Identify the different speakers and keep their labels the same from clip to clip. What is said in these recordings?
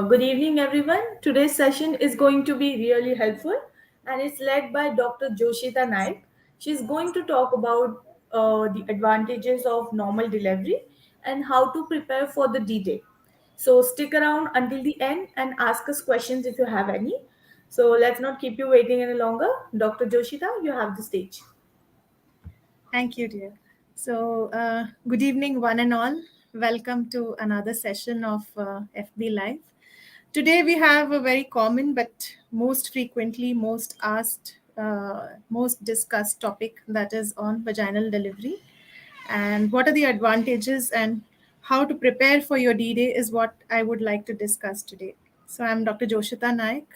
Speaker 1: Good evening, everyone. Today's session is going to be really helpful and it's led by Dr. Joshita Naik. She's going to talk about the advantages of normal delivery and how to prepare for the D-Day. So, stick around until the end and ask us questions if you have any. So, let's not keep you waiting any longer. Dr. Joshita, you have the stage.
Speaker 2: Thank you, dear. Good evening, one and all. Welcome to another session of FB Live. Today, we have a very common but most frequently, most asked, most discussed topic that is on vaginal delivery. And what are the advantages and how to prepare for your D-Day is what I would like to discuss today. So, I'm Dr. Joshita Naik,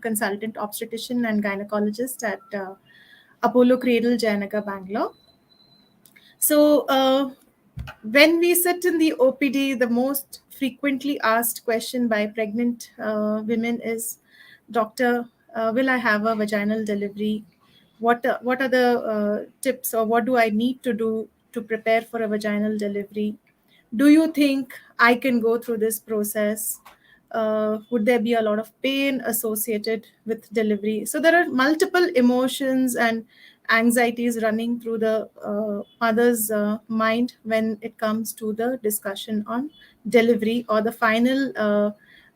Speaker 2: consultant obstetrician and gynecologist at Apollo Cradle, Jayanagar, Bangalore. So, when we sit in the OPD, the most frequently asked question by pregnant women is, "Doctor, will I have a vaginal delivery? What are the tips, or what do I need to do to prepare for a vaginal delivery? Do you think I can go through this process? Would there be a lot of pain associated with delivery?" So there are multiple emotions and anxieties running through the mother's mind when it comes to the discussion on delivery, or the final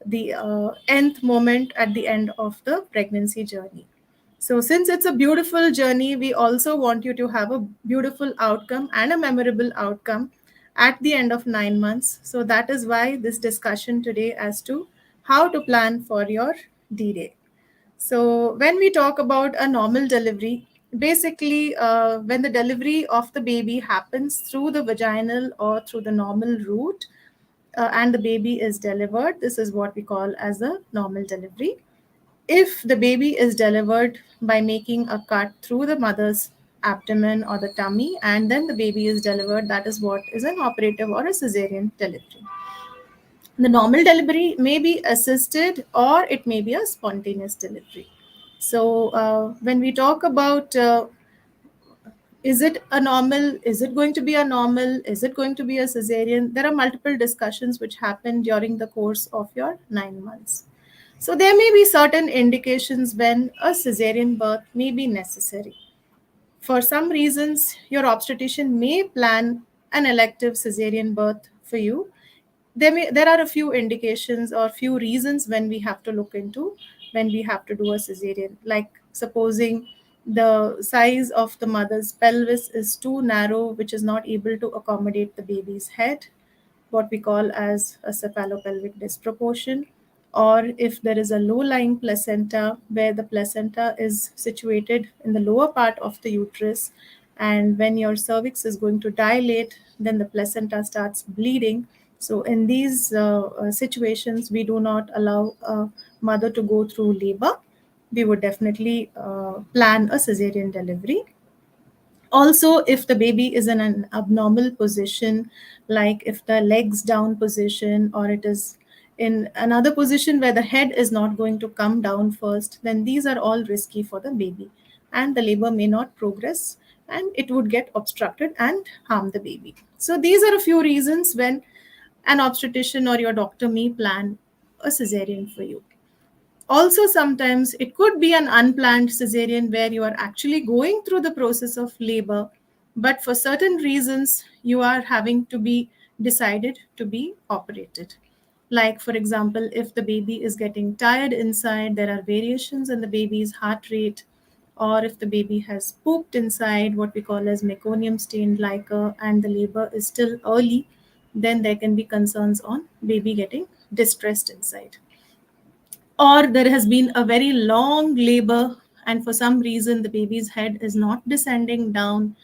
Speaker 2: the nth moment at the end of the pregnancy journey. So since it's a beautiful journey, we also want you to have a beautiful outcome and a memorable outcome at the end of 9 months. So that is why this discussion today as to how to plan for your D-Day. So when we talk about a normal delivery, basically when the delivery of the baby happens through the vaginal or through the normal route, and the baby is delivered, this is what we call as a normal delivery. If the baby is delivered by making a cut through the mother's abdomen or the tummy, and then the baby is delivered, that is what is an operative or a cesarean delivery. The normal delivery may be assisted or it may be a spontaneous delivery. So, when we talk about is it a normal, is it going to be a normal, is it going to be a cesarean, there are multiple discussions which happen during the course of your 9 months. So, there may be certain indications when a cesarean birth may be necessary. For some reasons, your obstetrician may plan an elective cesarean birth for you. There are a few indications or few reasons when we have to look into when we have to do a cesarean, like supposing the size of the mother's pelvis is too narrow, which is not able to accommodate the baby's head, what we call as a cephalopelvic disproportion, or if there is a low-lying placenta where the placenta is situated in the lower part of the uterus, and when your cervix is going to dilate, then the placenta starts bleeding. So in these situations, we do not allow a mother to go through labor. We would definitely plan a cesarean delivery. Also, if the baby is in an abnormal position, like if the legs down position, or it is in another position where the head is not going to come down first, then these are all risky for the baby, and the labor may not progress, and it would get obstructed and harm the baby. So these are a few reasons when an obstetrician or your doctor may plan a cesarean for you. Also, sometimes it could be an unplanned cesarean where you are actually going through the process of labor, but for certain reasons, you are having to be decided to be operated. Like, for example, if the baby is getting tired inside, there are variations in the baby's heart rate, or if the baby has pooped inside, what we call as meconium stained liquor, and the labor is still early, then there can be concerns on baby getting distressed inside. Or there has been a very long labor, and for some reason the baby's head is not descending down,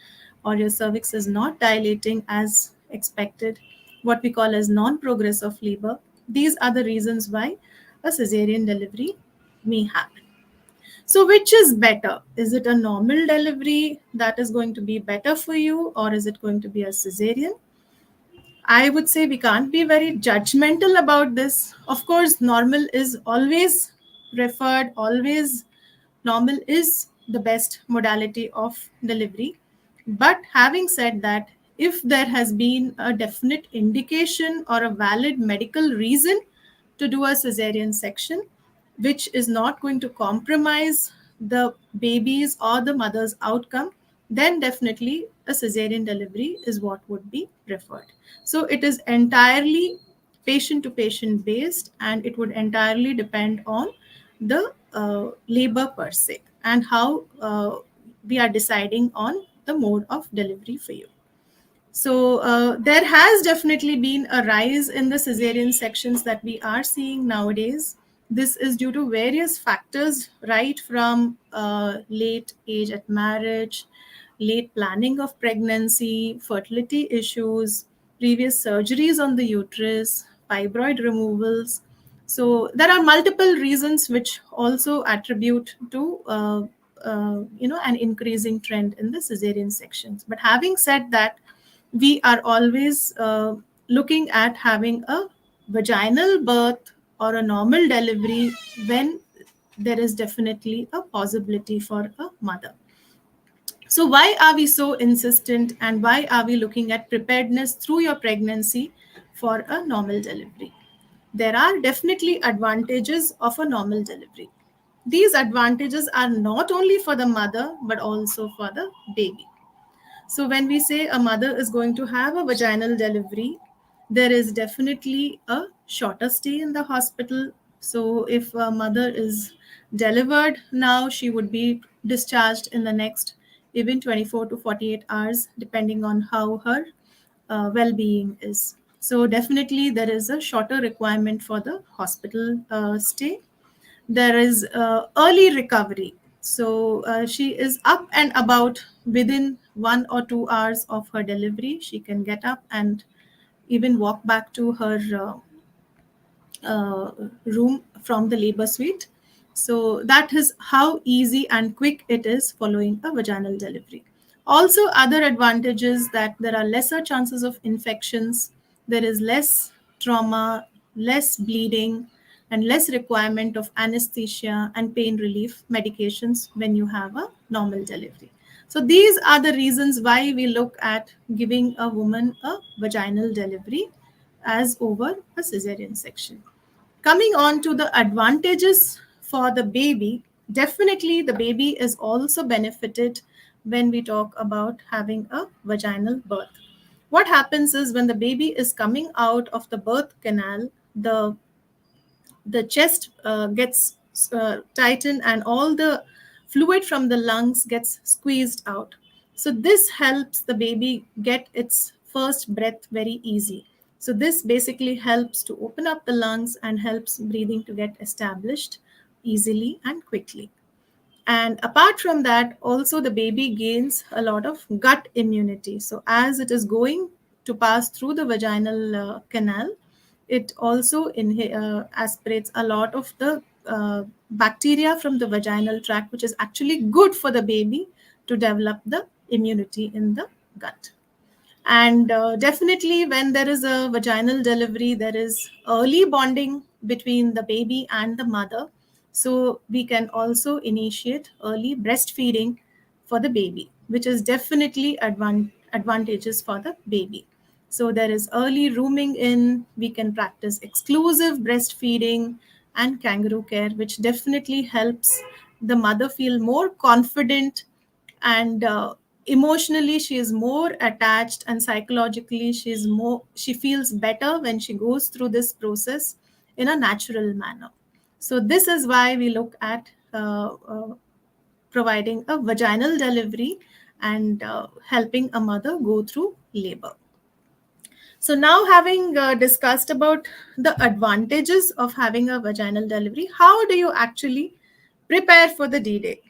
Speaker 2: or your cervix is not dilating as expected, what we call as non-progressive labor. These are the reasons why a cesarean delivery may happen. So which is better? Is it a normal delivery that is going to be better for you, or is it going to be a cesarean? I would say we can't be very judgmental about this. Of course, normal is always preferred, always normal is the best modality of delivery. But having said that, if there has been a definite indication or a valid medical reason to do a cesarean section, which is not going to compromise the baby's or the mother's outcome, then definitely a cesarean delivery is what would be preferred. So it is entirely patient to patient based, and it would entirely depend on the labor per se and how we are deciding on the mode of delivery for you. So there has definitely been a rise in the cesarean sections that we are seeing nowadays. This is due to various factors, right from late age at marriage, late planning of pregnancy, fertility issues, previous surgeries on the uterus, fibroid removals. So there are multiple reasons which also attribute to an increasing trend in the cesarean sections. But having said that, we are always looking at having a vaginal birth or a normal delivery when there is definitely a possibility for a mother. So, why are we so insistent, and why are we looking at preparedness through your pregnancy for a normal delivery? There are definitely advantages of a normal delivery. These advantages are not only for the mother but also for the baby. So, when we say a mother is going to have a vaginal delivery, there is definitely a shorter stay in the hospital. So, if a mother is delivered now, she would be discharged in the next even 24 to 48 hours, depending on how her well being is. So, definitely, there is a shorter requirement for the hospital stay. There is early recovery. So she is up and about within 1 or 2 hours of her delivery. She can get up and even walk back to her room from the labor suite. So that is how easy and quick it is following a vaginal delivery. Also, other advantages that there are lesser chances of infections, there is less trauma, less bleeding, and less requirement of anesthesia and pain relief medications when you have a normal delivery. So these are the reasons why we look at giving a woman a vaginal delivery as over a cesarean section. Coming on to the advantages for the baby, definitely the baby is also benefited when we talk about having a vaginal birth. What happens is when the baby is coming out of the birth canal, the chest gets tightened and all the fluid from the lungs gets squeezed out. So this helps the baby get its first breath very easy. So this basically helps to open up the lungs and helps breathing to get established easily and quickly. And apart from that, also the baby gains a lot of gut immunity. So as it is going to pass through the vaginal canal, it also aspirates a lot of the bacteria from the vaginal tract, which is actually good for the baby to develop the immunity in the gut. And definitely, when there is a vaginal delivery, there is early bonding between the baby and the mother. So, we can also initiate early breastfeeding for the baby, which is definitely advantageous for the baby. So, there is early rooming in, we can practice exclusive breastfeeding and kangaroo care, which definitely helps the mother feel more confident and emotionally she is more attached, and psychologically she feels better when she goes through this process in a natural manner. So this is why we look at providing a vaginal delivery and helping a mother go through labor. So now, having discussed about the advantages of having a vaginal delivery, how do you actually prepare for the D-Day?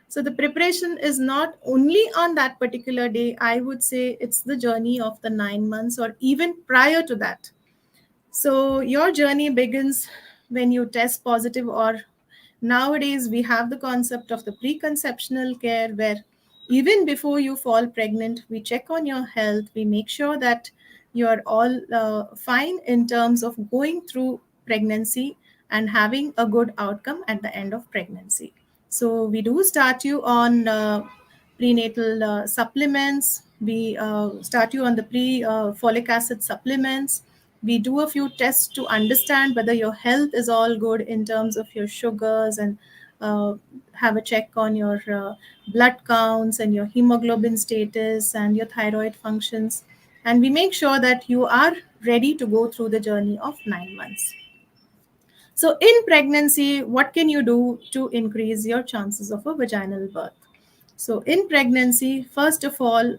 Speaker 2: So the preparation is not only on that particular day. I would say it's the journey of the 9 months or even prior to that. So your journey begins when you test positive, or nowadays we have the concept of the preconceptional care where even before you fall pregnant, we check on your health, we make sure that you're all fine in terms of going through pregnancy and having a good outcome at the end of pregnancy. So we do start you on prenatal supplements. We start you on the pre folic acid supplements. We do a few tests to understand whether your health is all good in terms of your sugars, and uh, have a check on your blood counts and your hemoglobin status and your thyroid functions. And we make sure that you are ready to go through the journey of 9 months. So, in pregnancy, what can you do to increase your chances of a vaginal birth? So, in pregnancy, first of all,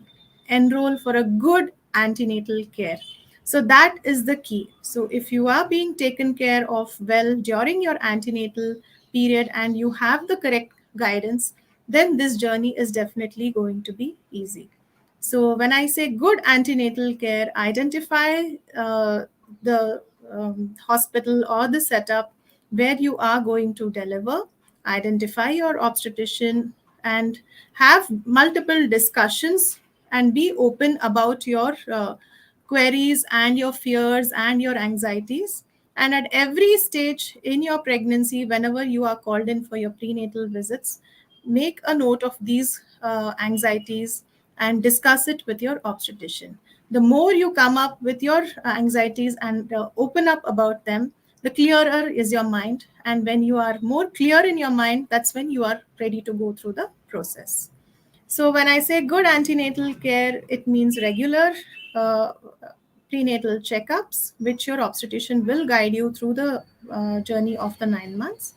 Speaker 2: enroll for a good antenatal care. So, that is the key. So, if you are being taken care of well during your antenatal period and you have the correct guidance, then this journey is definitely going to be easy. So, when I say good antenatal care, identify the hospital or the setup where you are going to deliver, identify your obstetrician, and have multiple discussions and be open about your queries and your fears and your anxieties. And at every stage in your pregnancy, whenever you are called in for your prenatal visits, make a note of these anxieties and discuss it with your obstetrician. The more you come up with your anxieties and open up about them, the clearer is your mind. And when you are more clear in your mind, that's when you are ready to go through the process. So, when I say good antenatal care, it means regular uh, prenatal checkups, which your obstetrician will guide you through the journey of the 9 months.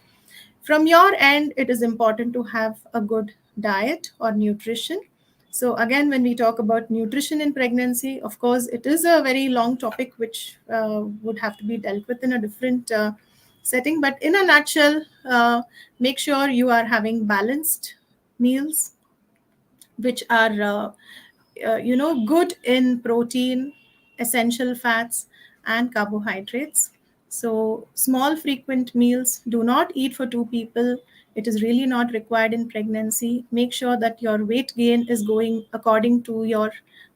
Speaker 2: From your end, it is important to have a good diet or nutrition. So, again, when we talk about nutrition in pregnancy, of course, it is a very long topic which would have to be dealt with in a different setting. But in a nutshell, make sure you are having balanced meals which are good in protein, essential fats, and carbohydrates. So small frequent meals, do not eat for two people. It is really not required in pregnancy. Make sure that your weight gain is going according to your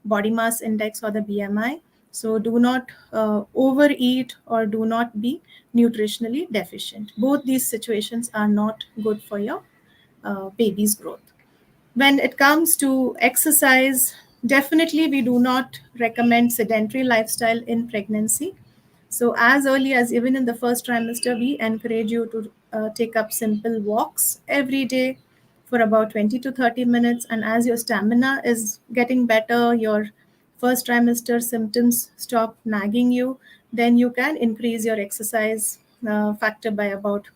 Speaker 2: body mass index or the BMI. So do not overeat or do not be nutritionally deficient. Both these situations are not good for your baby's growth. When it comes to exercise, definitely we do not recommend sedentary lifestyle in pregnancy. So as early as even in the first trimester, we encourage you to take up simple walks every day for about 20 to 30 minutes. And as your stamina is getting better, your first trimester symptoms stop nagging you, then you can increase your exercise factor by about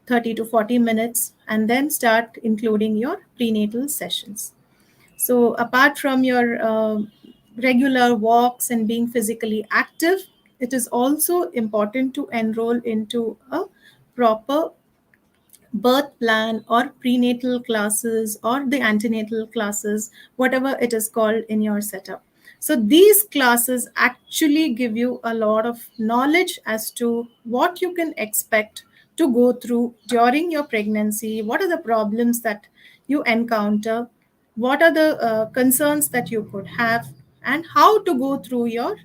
Speaker 2: 30 to 40 minutes, and then start including your prenatal sessions. So, apart from your regular walks and being physically active, it is also important to enroll into a proper birth plan or prenatal classes or the antenatal classes, whatever it is called in your setup. So these classes actually give you a lot of knowledge as to what you can expect to go through during your pregnancy, what are the problems that you encounter, what are the concerns that you could have, and how to go through your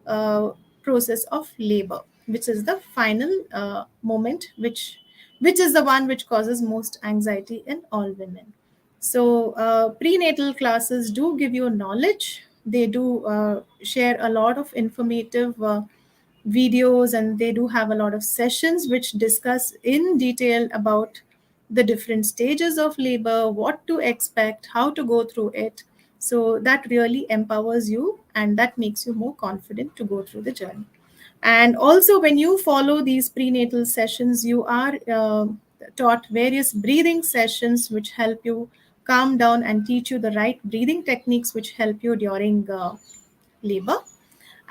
Speaker 2: uh, process of labor, which is the final moment, which is the one which causes most anxiety in all women. So prenatal classes do give you knowledge. They do share a lot of informative videos, and they do have a lot of sessions which discuss in detail about the different stages of labor, what to expect, how to go through it. So that really empowers you and that makes you more confident to go through the journey. And also, when you follow these prenatal sessions, you are taught various breathing sessions which help you calm down and teach you the right breathing techniques which help you during labor.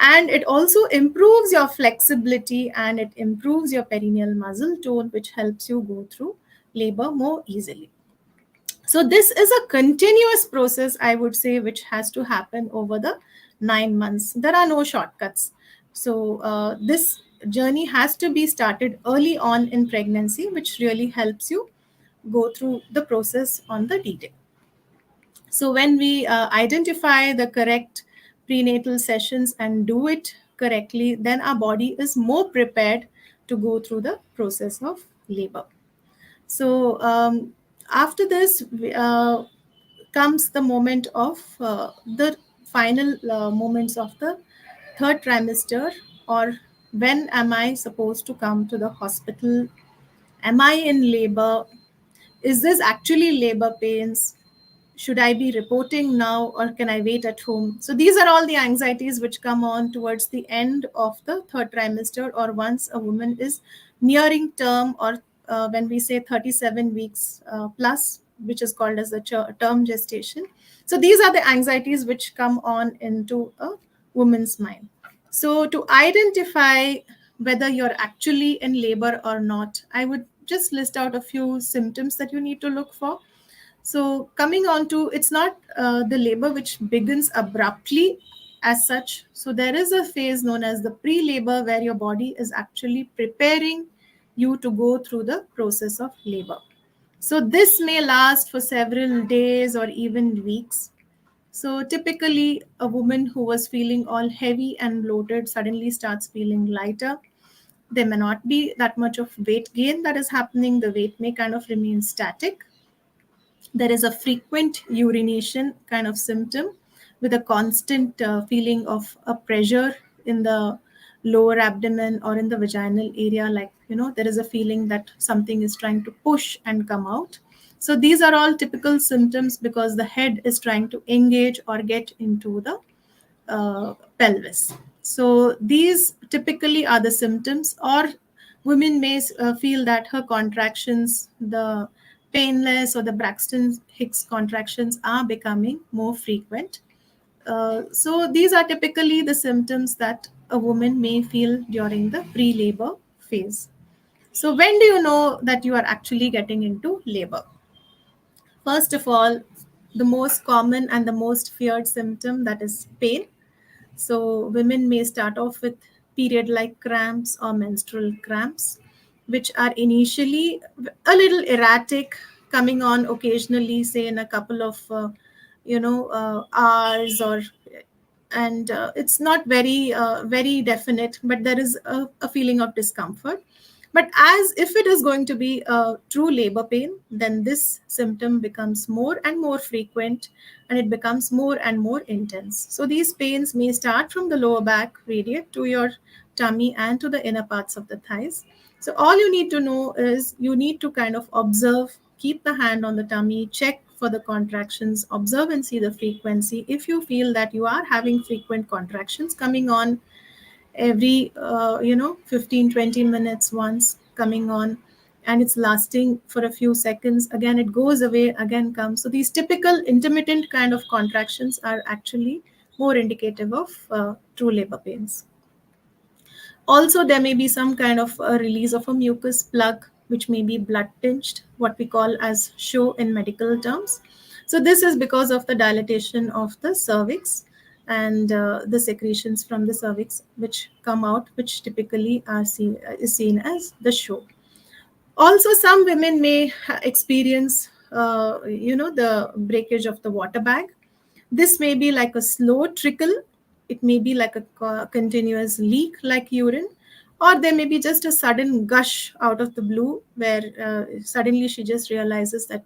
Speaker 2: And it also improves your flexibility and it improves your perineal muscle tone, which helps you go through labor more easily. So this is a continuous process, I would say, which has to happen over the 9 months. There are no shortcuts. So this journey has to be started early on in pregnancy, which really helps you go through the process on the D-day. So when we identify the correct prenatal sessions and do it correctly, then our body is more prepared to go through the process of labor. So after this, comes the moment of the final moments of the third trimester, or when am I supposed to come to the hospital? Am I in labor? Is this actually labor pains? Should I be reporting now, or can I wait at home? So these are all the anxieties which come on towards the end of the third trimester, or once a woman is nearing term, or when we say 37 weeks plus, which is called as the term gestation. So these are the anxieties which come on into a woman's mind. So to identify whether you're actually in labor or not, I would just list out a few symptoms that you need to look for. So, coming on to, it's not the labor which begins abruptly as such. So, there is a phase known as the pre labor, where your body is actually preparing you to go through the process of labor. So, this may last for several days or even weeks. So, typically, a woman who was feeling all heavy and bloated suddenly starts feeling lighter. There may not be that much of weight gain that is happening. The weight may kind of remain static. There is a frequent urination kind of symptom, with a constant feeling of a pressure in the lower abdomen or in the vaginal area, like, there is a feeling that something is trying to push and come out. So these are all typical symptoms, because the head is trying to engage or get into the pelvis. So these typically are the symptoms. Or women may feel that her contractions, the painless or the Braxton Hicks contractions, are becoming more frequent. So these are typically the symptoms that a woman may feel during the pre-labor phase. So when do you know that you are actually getting into labor? First of all, the most common and the most feared symptom, that is pain. So, women may start off with period like cramps or menstrual cramps, which are initially a little erratic, coming on occasionally, say in a couple of hours, or and it's not very definite, but there is a feeling of discomfort. But as if it is going to be a true labor pain, then this symptom becomes more and more frequent, and it becomes more and more intense. So these pains may start from the lower back, radiate to your tummy and to the inner parts of the thighs. So all you need to know is, you need to kind of observe, keep the hand on the tummy, check for the contractions, observe and see the frequency. If you feel that you are having frequent contractions coming on every 15-20 minutes, once coming on, and it's lasting for a few seconds, again it goes away, again comes. So these typical intermittent kind of contractions are actually more indicative of true labor pains. Also, there may be some kind of a release of a mucus plug, which may be blood tinged, what we call as show in medical terms. So this is because of the dilatation of the cervix, and the secretions from the cervix which come out, which typically is seen as the show. Also, some women may experience the breakage of the water bag. This may be like a slow trickle, it may be like a continuous leak like urine, or there may be just a sudden gush out of the blue, where suddenly she just realizes that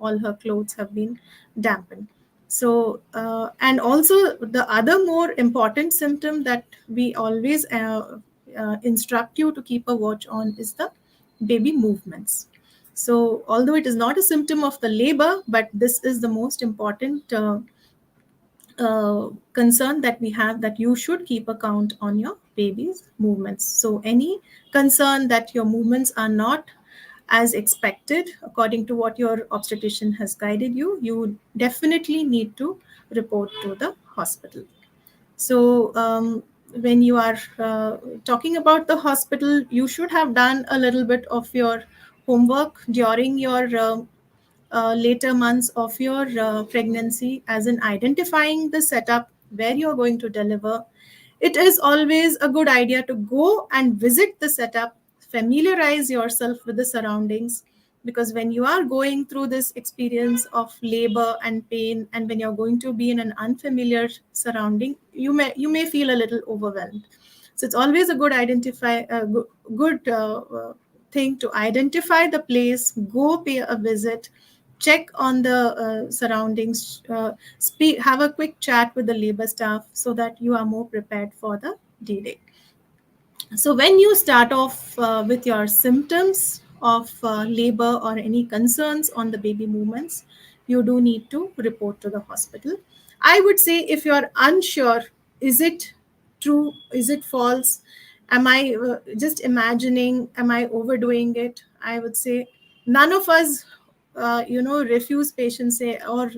Speaker 2: all her clothes have been dampened. So and also, the other more important symptom that we always instruct you to keep a watch on is the baby movements. So although it is not a symptom of the labor, but this is the most important concern that we have, that you should keep a count on your baby's movements. So any concern that your movements are not as expected according to what your obstetrician has guided you, you definitely need to report to the hospital. So when you are talking about the hospital, you should have done a little bit of your homework during your later months of your pregnancy, as in identifying the setup where you're going to deliver. It is always a good idea to go and visit the setup, familiarize yourself with the surroundings, because when you are going through this experience of labor and pain, and when you're going to be in an unfamiliar surrounding, you may feel a little overwhelmed. So it's always a good thing to identify the place, go pay a visit, check on the surroundings, have a quick chat with the labor staff so that you are more prepared for the D-Day. So when you start off with your symptoms of labor or any concerns on the baby movements, you do need to report to the hospital. I would say if you are unsure, is it true? Is it false? Am I just imagining? Am I overdoing it? I would say none of us, refuse patients say, or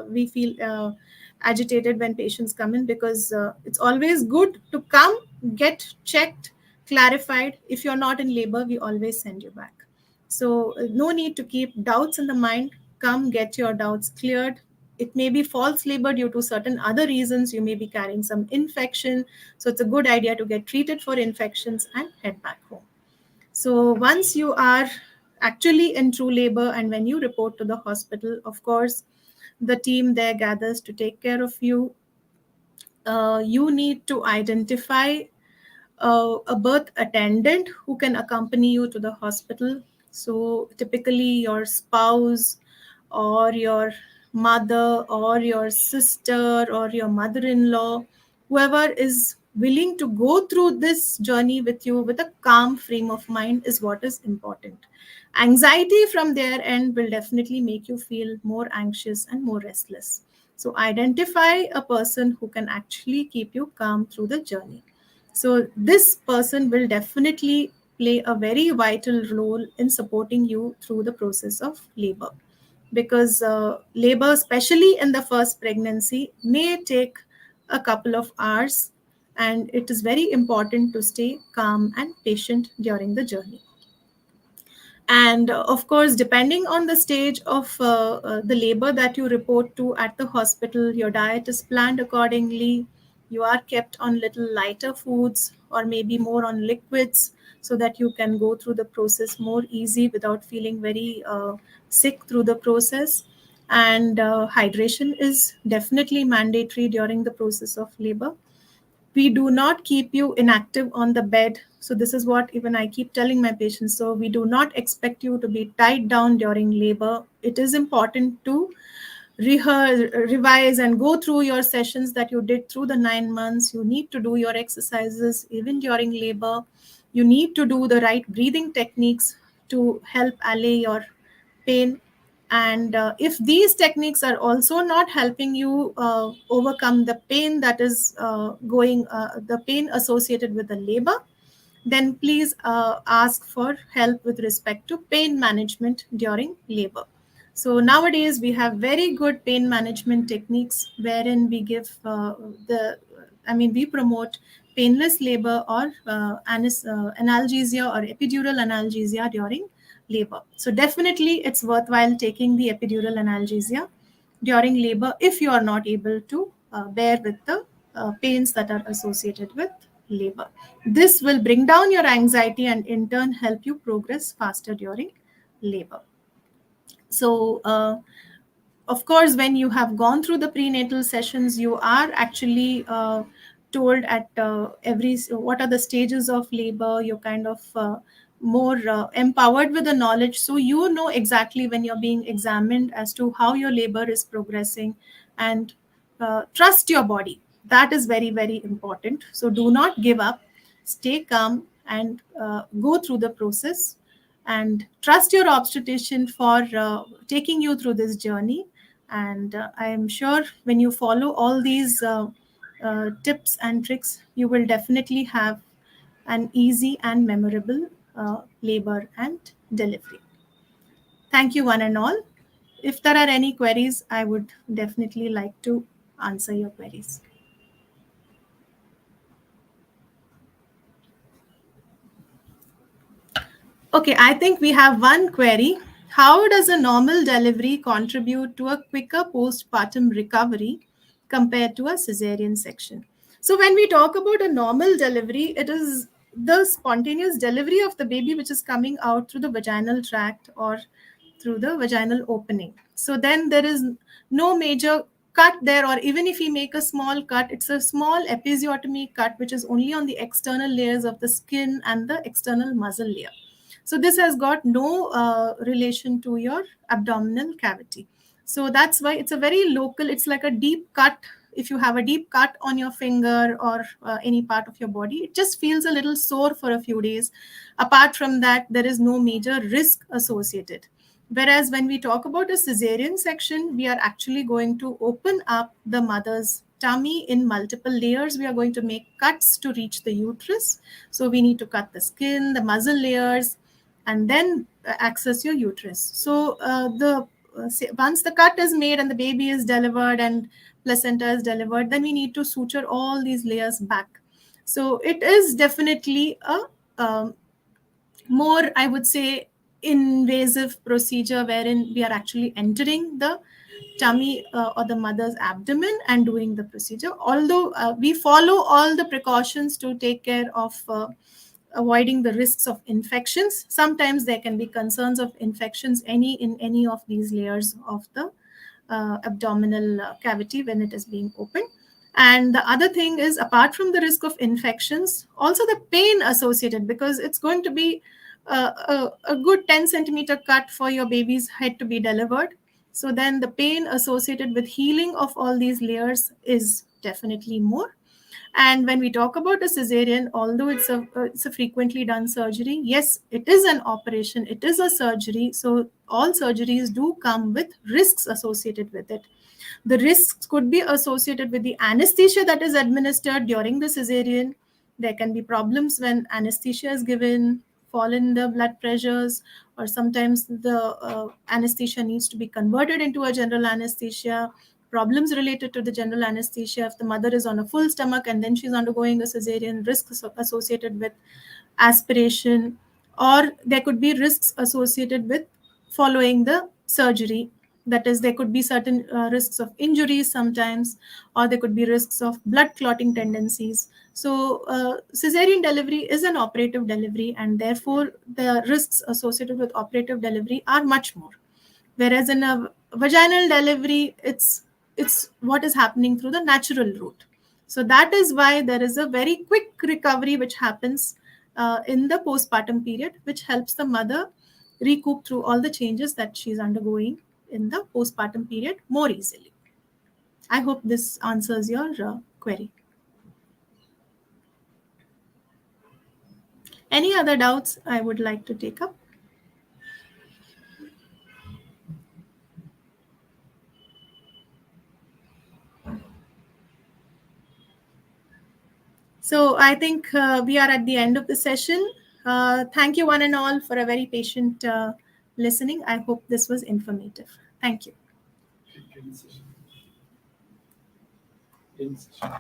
Speaker 2: we feel agitated when patients come in, because it's always good to come, get checked, clarified. If you're not in labor, we always send you back. So no need to keep doubts in the mind. Come get your doubts cleared. It may be false labor due to certain other reasons. You may be carrying some infection. So it's a good idea to get treated for infections and head back home. So once you are actually in true labor and when you report to the hospital, of course, the team there gathers to take care of you. You need to identify a birth attendant who can accompany you to the hospital. So typically your spouse or your mother or your sister or your mother-in-law, whoever is willing to go through this journey with you with a calm frame of mind is what is important. Anxiety from their end will definitely make you feel more anxious and more restless. So identify a person who can actually keep you calm through the journey. So this person will definitely play a very vital role in supporting you through the process of labor, because labor, especially in the first pregnancy, may take a couple of hours, and it is very important to stay calm and patient during the journey. And of course, depending on the stage of the labor that you report to at the hospital, your diet is planned accordingly. You are kept on little lighter foods or maybe more on liquids so that you can go through the process more easy without feeling very sick through the process. And hydration is definitely mandatory during the process of labor. We do not keep you inactive on the bed. So this is what even I keep telling my patients. So we do not expect you to be tied down during labor. It is important to rehearse, revise, and go through your sessions that you did through the 9 months. You need to do your exercises even during labor. You need to do the right breathing techniques to help allay your pain. And if these techniques are also not helping you overcome the pain that is the pain associated with the labor, then please ask for help with respect to pain management during labor. So nowadays we have very good pain management techniques wherein we give we promote painless labor or analgesia or epidural analgesia during labor. So definitely it's worthwhile taking the epidural analgesia during labor if you are not able to bear with the pains that are associated with labor. This will bring down your anxiety and in turn help you progress faster during labor. So, of course, when you have gone through the prenatal sessions, you are actually told at every what are the stages of labor. You're kind of more empowered with the knowledge, so you know exactly when you're being examined as to how your labor is progressing, and trust your body. That is very, very important. So do not give up. Stay calm and go through the process, and trust your obstetrician for taking you through this journey. And I am sure when you follow all these tips and tricks, you will definitely have an easy and memorable labor and delivery. Thank you, one and all. If there are any queries, I would definitely like to answer your queries. Okay, I think we have one query. How does a normal delivery contribute to a quicker postpartum recovery compared to a cesarean section? So, when we talk about a normal delivery, it is the spontaneous delivery of the baby which is coming out through the vaginal tract or through the vaginal opening. So, then there is no major cut there, or even if we make a small cut, it's a small episiotomy cut which is only on the external layers of the skin and the external muscle layer. So this has got no relation to your abdominal cavity. So that's why it's a very local, it's like a deep cut. If you have a deep cut on your finger or any part of your body, it just feels a little sore for a few days. Apart from that, there is no major risk associated. Whereas when we talk about a cesarean section, we are actually going to open up the mother's tummy in multiple layers. We are going to make cuts to reach the uterus. So we need to cut the skin, the muscle layers, and then access your uterus. So once the cut is made and the baby is delivered and placenta is delivered, then we need to suture all these layers back. So it is definitely a um, more, I would say, invasive procedure wherein we are actually entering the tummy or the mother's abdomen and doing the procedure. Although we follow all the precautions to take care of avoiding the risks of infections, sometimes there can be concerns of infections in any of these layers of the abdominal cavity when it is being opened. And the other thing is, apart from the risk of infections, also the pain associated, because it's going to be a good 10 centimeter cut for your baby's head to be delivered. So then the pain associated with healing of all these layers is definitely more. And when we talk about a cesarean, although it's a frequently done surgery, yes, it is an operation, it is a surgery. So all surgeries do come with risks associated with it. The risks could be associated with the anesthesia that is administered during the cesarean. There can be problems when anesthesia is given, fall in the blood pressures, or sometimes the anesthesia needs to be converted into a general anesthesia. Problems related to the general anesthesia if the mother is on a full stomach and then she's undergoing a cesarean, risks associated with aspiration, or there could be risks associated with following the surgery. That is, there could be certain risks of injuries sometimes, or there could be risks of blood clotting tendencies. So cesarean delivery is an operative delivery, and therefore the risks associated with operative delivery are much more. Whereas in a vaginal delivery, it's what is happening through the natural route. So that is why there is a very quick recovery which happens in the postpartum period, which helps the mother recoup through all the changes that she's undergoing in the postpartum period more easily. I hope this answers your query. Any other doubts I would like to take up? So I think we are at the end of the session. Thank you, one and all, for a very patient listening. I hope this was informative. Thank you.